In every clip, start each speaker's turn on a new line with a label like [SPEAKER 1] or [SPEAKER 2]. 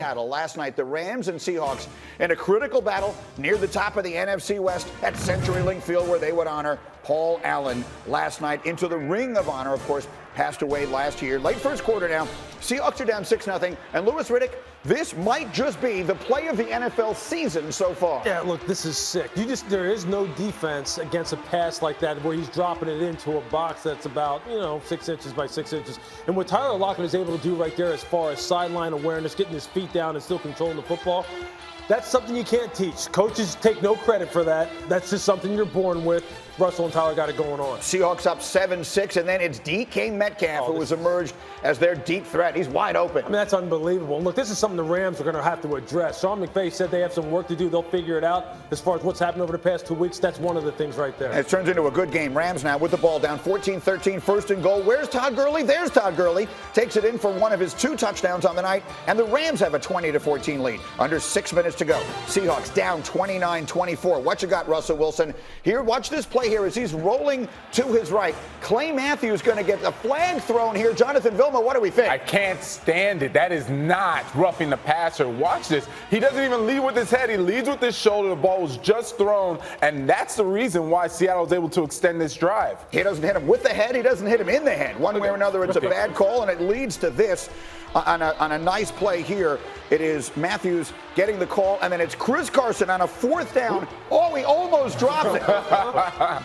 [SPEAKER 1] Last night, the Rams and Seahawks in a critical battle near the top of the NFC West at CenturyLink Field, where they would honor Paul Allen last night. Into the Ring of Honor, of course, passed away last year. Late first quarter now. Seahawks are down 6-0. And Louis Riddick, this might just be the play of the NFL season so far.
[SPEAKER 2] Yeah, look, this is sick. There is no defense against a pass like that where he's dropping it into a box that's about, 6 inches by 6 inches. And what Tyler Lockett is able to do right there as far as sideline awareness, getting his feet down and still controlling the football, that's something you can't teach. Coaches take no credit for that. That's just something you're born with. Russell and Tyler got it going on.
[SPEAKER 1] Seahawks up 7-6, and then it's DK Metcalf who has emerged as their deep threat. He's wide open.
[SPEAKER 2] I mean, that's unbelievable. And look, this is something the Rams are going to have to address. Sean McVay said they have some work to do. They'll figure it out. As far as what's happened over the past 2 weeks, that's one of the things right there.
[SPEAKER 1] And it turns into a good game. Rams now with the ball down 14-13, first and goal. Where's Todd Gurley? There's Todd Gurley. Takes it in for one of his 2 touchdowns on the night, and the Rams have a 20-14 lead. Under 6 minutes to go. Seahawks down 29-24. What you got, Russell Wilson? Here, watch this play here as he's rolling to his right. Clay Matthews going to get a flag thrown here. Jonathan Vilma, what do we think?
[SPEAKER 3] I can't stand it. That is not roughing the passer. Watch this. He doesn't even lead with his head. He leads with his shoulder. The ball was just thrown, and that's the reason why Seattle was able to extend this drive.
[SPEAKER 1] He doesn't hit him with the head. He doesn't hit him in the head. One way or another, it's a bad call, and it leads to this. On a nice play here, it is Matthews getting the call, and then it's Chris Carson on a 4th down. Oh, he almost drops it.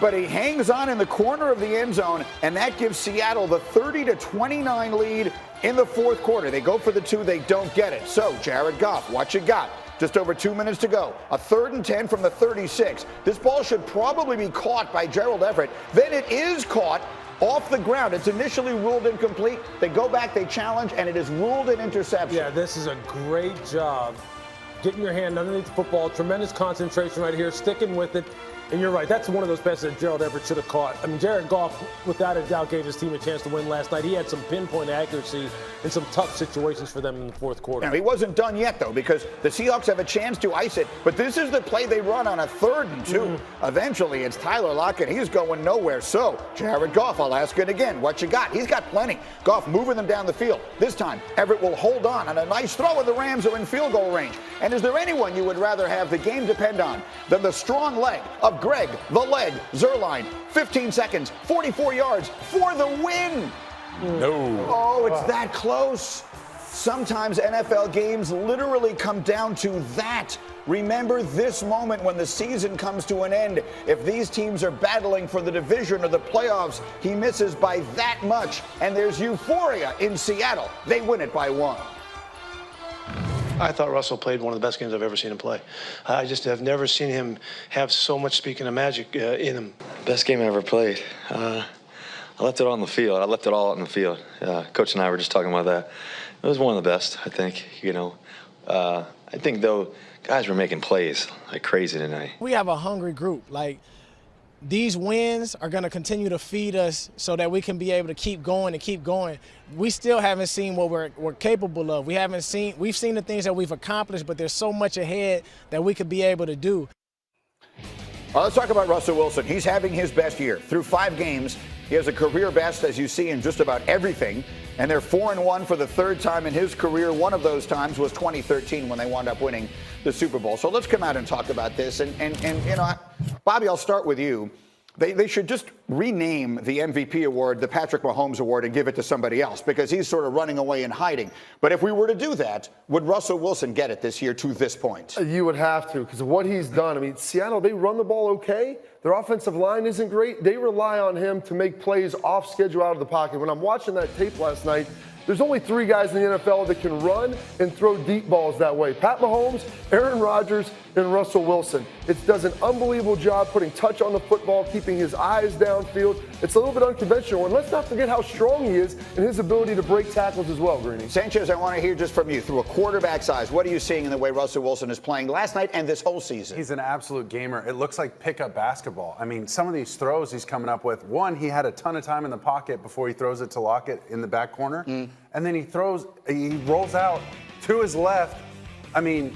[SPEAKER 1] But he hangs on in the corner of the end zone, and that gives Seattle the 30-29 lead in the 4th quarter. They go for the 2, they don't get it. So, Jared Goff, what you got? Just over 2 minutes to go. A 3rd and 10 from the 36. This ball should probably be caught by Gerald Everett. Then it is caught off the ground. It's initially ruled incomplete. They go back, they challenge, and it is ruled an interception.
[SPEAKER 2] Yeah, this is a great job. Getting your hand underneath the football, tremendous concentration right here, sticking with it. And you're right, that's one of those passes that Gerald Everett should have caught. I mean, Jared Goff, without a doubt, gave his team a chance to win last night. He had some pinpoint accuracy in some tough situations for them in the 4th quarter.
[SPEAKER 1] Now, he wasn't done yet, though, because the Seahawks have a chance to ice it. But this is the play they run on a 3rd and 2. Eventually, it's Tyler Lockett. He's going nowhere. So, Jared Goff, I'll ask it again. What you got? He's got plenty. Goff moving them down the field. This time, Everett will hold on a nice throw, and the Rams are in field goal range. And is there anyone you would rather have the game depend on than the strong leg of Greg the Leg Zuerlein? 15 seconds, 44 yards for the win.
[SPEAKER 3] No.
[SPEAKER 1] Oh, it's that close. Sometimes NFL games literally come down to that. Remember this moment when the season comes to an end. If these teams are battling for the division or the playoffs, he misses by that much. And there's euphoria in Seattle. They win it by 1.
[SPEAKER 4] I thought Russell played one of the best games I've ever seen him play. I just have never seen him have so much, speaking of magic, in him.
[SPEAKER 5] Best game I ever played. I left it all on the field. I left it all out in the field. Coach and I were just talking about that. It was one of the best, I think. I think, though, guys were making plays like crazy tonight.
[SPEAKER 6] We have a hungry group. These wins are going to continue to feed us so that we can be able to keep going and keep going. We still haven't seen what we're capable of. We've seen the things that we've accomplished, but there's so much ahead that we could be able to do.
[SPEAKER 1] Well, let's talk about Russell Wilson. He's having his best year. Through 5 games, he has a career best, as you see, in just about everything. And they're 4-1 for the 3rd time in his career. One of those times was 2013 when they wound up winning the Super Bowl. So let's come out and talk about this. And Bobby, I'll start with you. They should just rename the MVP award the Patrick Mahomes Award and give it to somebody else, because he's sort of running away and hiding. But if we were to do that, would Russell Wilson get it this year to this point?
[SPEAKER 7] You would have to, because of what he's done. I mean, Seattle, they run the ball okay. Their offensive line isn't great. They rely on him to make plays off schedule out of the pocket. When I'm watching that tape last night, there's only 3 guys in the NFL that can run and throw deep balls that way. Pat Mahomes, Aaron Rodgers, and Russell Wilson. It does an unbelievable job putting touch on the football, keeping his eyes downfield. It's a little bit unconventional. And let's not forget how strong he is and his ability to break tackles as well, Greeny.
[SPEAKER 1] Sanchez, I want to hear just from you, through a quarterback's eyes, what are you seeing in the way Russell Wilson is playing last night and this whole season?
[SPEAKER 8] He's an absolute gamer. It looks like pickup basketball. I mean, some of these throws he's coming up with. One, he had a ton of time in the pocket before he throws it to Lockett in the back corner. And then he rolls out to his left. I mean,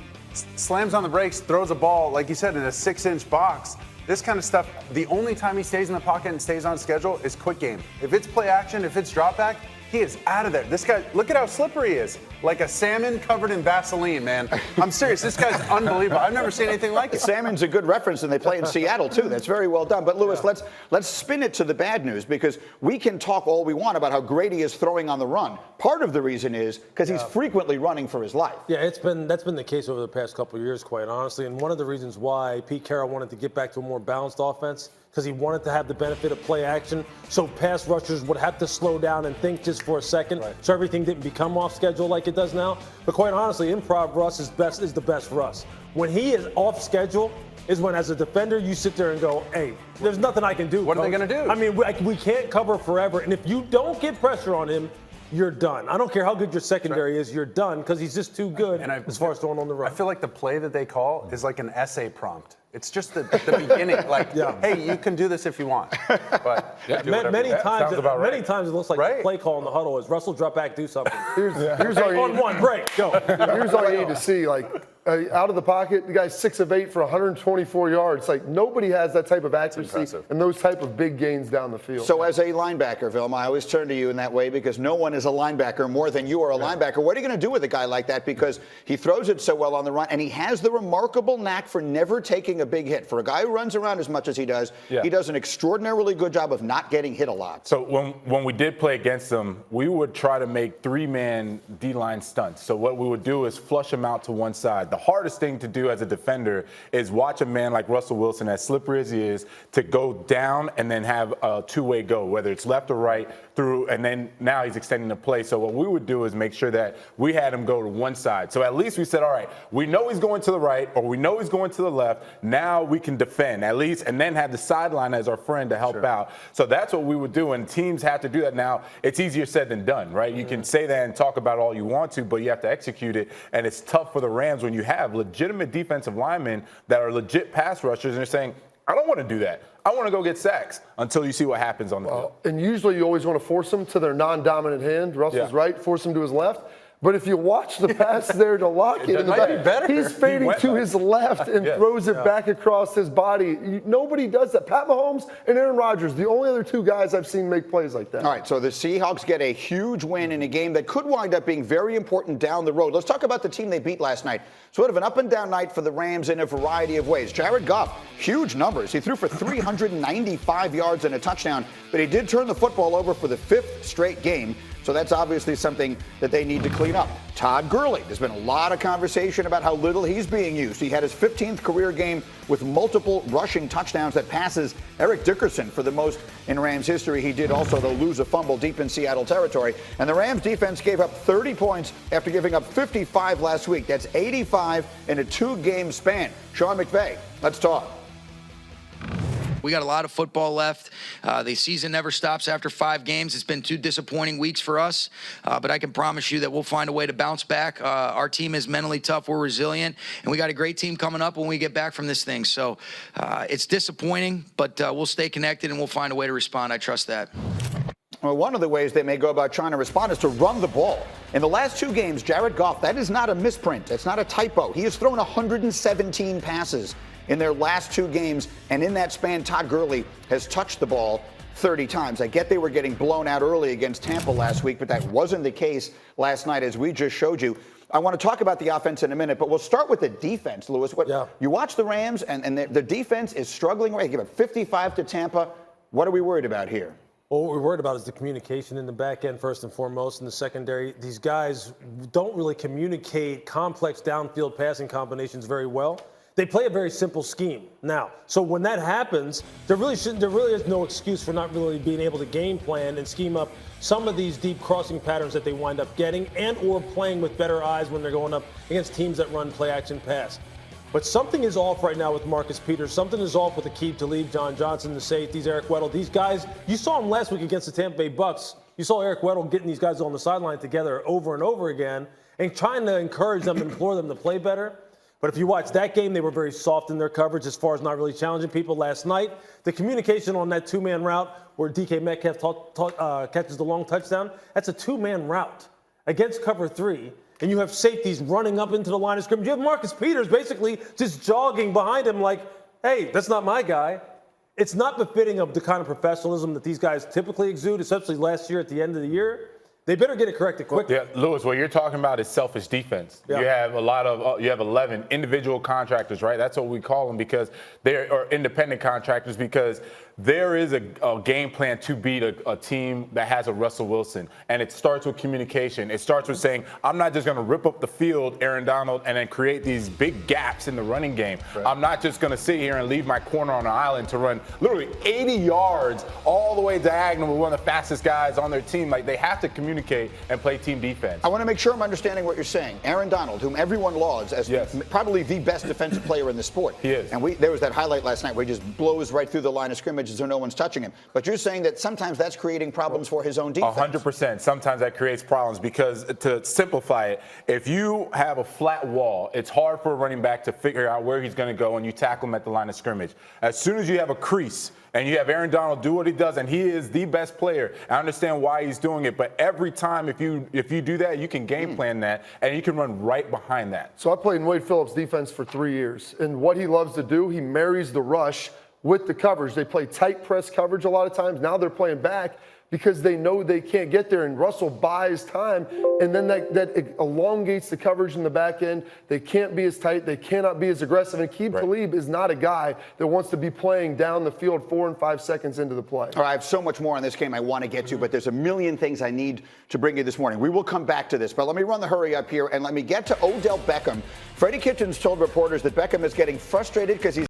[SPEAKER 8] slams on the brakes, throws a ball, like you said, in a 6-inch box. This kind of stuff, the only time he stays in the pocket and stays on schedule is quick game. If it's play action, if it's drop back, He is out of there. This guy, look at how slippery he is. Like a salmon covered in Vaseline, man. I'm serious. This guy's unbelievable. I've never seen anything like it.
[SPEAKER 1] Salmon's a good reference, and they play in Seattle, too. That's very well done. But, Lewis, let's spin it to the bad news, because we can talk all we want about how great he is throwing on the run. Part of the reason is because he's frequently running for his life.
[SPEAKER 2] Yeah, that's been the case over the past couple of years, quite honestly. And one of the reasons why Pete Carroll wanted to get back to a more balanced offense, because he wanted to have the benefit of play action, so pass rushers would have to slow down and think just for a second, so everything didn't become off schedule like it does now. But quite honestly, improv Russ is the best Russ. When he is off schedule is when, as a defender, you sit there and go, hey, there's nothing I can do.
[SPEAKER 8] What are they going to do?
[SPEAKER 2] I mean, we can't cover forever, and if you don't get pressure on him, you're done. I don't care how good your secondary is, you're done, because he's just too good as far as throwing on the run.
[SPEAKER 8] I feel like the play that they call is like an essay prompt. It's just the beginning, like, hey, you can do this if you want. But
[SPEAKER 2] many times it looks like the play call in the huddle is Russell, drop back, do something.
[SPEAKER 7] Here's all you
[SPEAKER 2] on one break, go.
[SPEAKER 7] Here's all you need to see, like, out of the pocket, the guy's 6 of 8 for 124 yards. Like, nobody has that type of accuracy and those type of big gains down the field.
[SPEAKER 1] So as a linebacker, Vilma, I always turn to you in that way, because no one is a linebacker more than you are a linebacker. What are you going to do with a guy like that? Because he throws it so well on the run, and he has the remarkable knack for never taking a big hit. For a guy who runs around as much as he does an extraordinarily good job of not getting hit a lot.
[SPEAKER 3] So when we did play against them, we would try to make 3-man D-line stunts. So what we would do is flush him out to one side. The hardest thing to do as a defender is watch a man like Russell Wilson, as slippery as he is, to go down and then have a two-way go, whether it's left or right, through, and then now he's extending the play. So what we would do is make sure that we had him go to one side. So at least we said, all right, we know he's going to the right, or we know he's going to the left. Now we can defend at least, and then have the sideline as our friend to help out. So that's what we would do, and teams have to do that. Now, it's easier said than done, right? You can say that and talk about all you want to, but you have to execute it, and it's tough for the Rams when you have legitimate defensive linemen that are legit pass rushers, and they're saying, I don't want to do that. I want to go get sacks, until you see what happens on the field.
[SPEAKER 7] And usually you always want to force them to their non-dominant hand. Russell's right, force him to his left. But if you watch the pass there to Lockett, in the back, he's fading to his left and throws it back across his body. Nobody does that. Pat Mahomes and Aaron Rodgers, the only other two guys I've seen make plays like that.
[SPEAKER 1] All right, so the Seahawks get a huge win in a game that could wind up being very important down the road. Let's talk about the team they beat last night. Sort of an up-and-down night for the Rams in a variety of ways. Jared Goff, huge numbers. He threw for 395 yards and a touchdown, but he did turn the football over for the 5th straight game. So that's obviously something that they need to clean up. Todd Gurley, there's been a lot of conversation about how little he's being used. He had his 15th career game with multiple rushing touchdowns that passes Eric Dickerson for the most in Rams history. He did also, though, lose a fumble deep in Seattle territory. And the Rams defense gave up 30 points after giving up 55 last week. That's 85 in a 2-game span. Sean McVay, let's talk.
[SPEAKER 9] We got a lot of football left. The season never stops after 5 games. It's been 2 disappointing weeks for us, but I can promise you that we'll find a way to bounce back. Our team is mentally tough. We're resilient, and we got a great team coming up when we get back from this thing. So it's disappointing, but we'll stay connected, and we'll find a way to respond. I trust that.
[SPEAKER 1] Well, one of the ways they may go about trying to respond is to run the ball. In the last 2 games, Jared Goff, that is not a misprint. It's not a typo. He has thrown 117 passes in their last 2 games, and in that span, Todd Gurley has touched the ball 30 times. I get they were getting blown out early against Tampa last week, but that wasn't the case last night, as we just showed you. I want to talk about the offense in a minute, but we'll start with the defense, Lewis. You watch the Rams, and the defense is struggling. They give up 55 to Tampa. What are we worried about here?
[SPEAKER 2] Well, what we're worried about is the communication in the back end, first and foremost. In the secondary, these guys don't really communicate complex downfield passing combinations very well. They play a very simple scheme now. So when that happens, there really is no excuse for not really being able to game plan and scheme up some of these deep crossing patterns that they wind up getting, and or playing with better eyes when they're going up against teams that run play action pass. But something is off right now with Marcus Peters. Something is off with Aqib Talib, John Johnson, the safeties, Eric Weddle. These guys, you saw them last week against the Tampa Bay Bucks. You saw Eric Weddle getting these guys on the sideline together over and over again and trying to encourage them and implore them to play better. But if you watch that game, they were very soft in their coverage as far as not really challenging people. Last night, the communication on that 2-man route where DK Metcalf catches the long touchdown, that's a 2-man route against cover 3. And you have safeties running up into the line of scrimmage. You have Marcus Peters basically just jogging behind him like, hey, that's not my guy. It's not befitting of the kind of professionalism that these guys typically exude, especially last year at the end of the year. They better get it corrected quickly.
[SPEAKER 3] Yeah, Lewis, what you're talking about is selfish defense.
[SPEAKER 2] Yeah.
[SPEAKER 3] You have you have 11 individual contractors, right? That's what we call them because they're independent contractors because there is a game plan to beat a team that has a Russell Wilson. And it starts with communication. It starts with saying, I'm not just going to rip up the field, Aaron Donald, and then create these big gaps in the running game. Right. I'm not just going to sit here and leave my corner on an island to run literally 80 yards all the way diagonal with one of the fastest guys on their team. Like, they have to communicate and play team defense.
[SPEAKER 1] I want to make sure I'm understanding what you're saying. Aaron Donald, whom everyone lauds as probably the best defensive player in the sport.
[SPEAKER 3] He is.
[SPEAKER 1] And there was that highlight last night where he just blows right through the line of scrimmage so no one's touching him. But you're saying that sometimes that's creating problems for his own defense.
[SPEAKER 3] 100%. Sometimes that creates problems because, to simplify it, if you have a flat wall, it's hard for a running back to figure out where he's going to go and you tackle him at the line of scrimmage. As soon as you have a crease and you have Aaron Donald do what he does, and he is the best player, I understand why he's doing it, but every time if you do that, you can game plan that, and you can run right behind that.
[SPEAKER 7] So I played in Wade Phillips' defense for 3 years, and what he loves to do, he marries the rush with the coverage. They play tight press coverage a lot of times. Now they're playing back because they know they can't get there, and Russell buys time, and then that elongates the coverage in the back end. They can't be as tight. They cannot be as aggressive. And Aqib Talib is not a guy that wants to be playing down the field 4 and 5 seconds into the play.
[SPEAKER 1] All right, I have so much more on this game I want to get to, but there's a million things I need to bring you this morning. We will come back to this, but let me run the hurry up here, and let me get to Odell Beckham. Freddie Kitchens told reporters that Beckham is getting frustrated because he's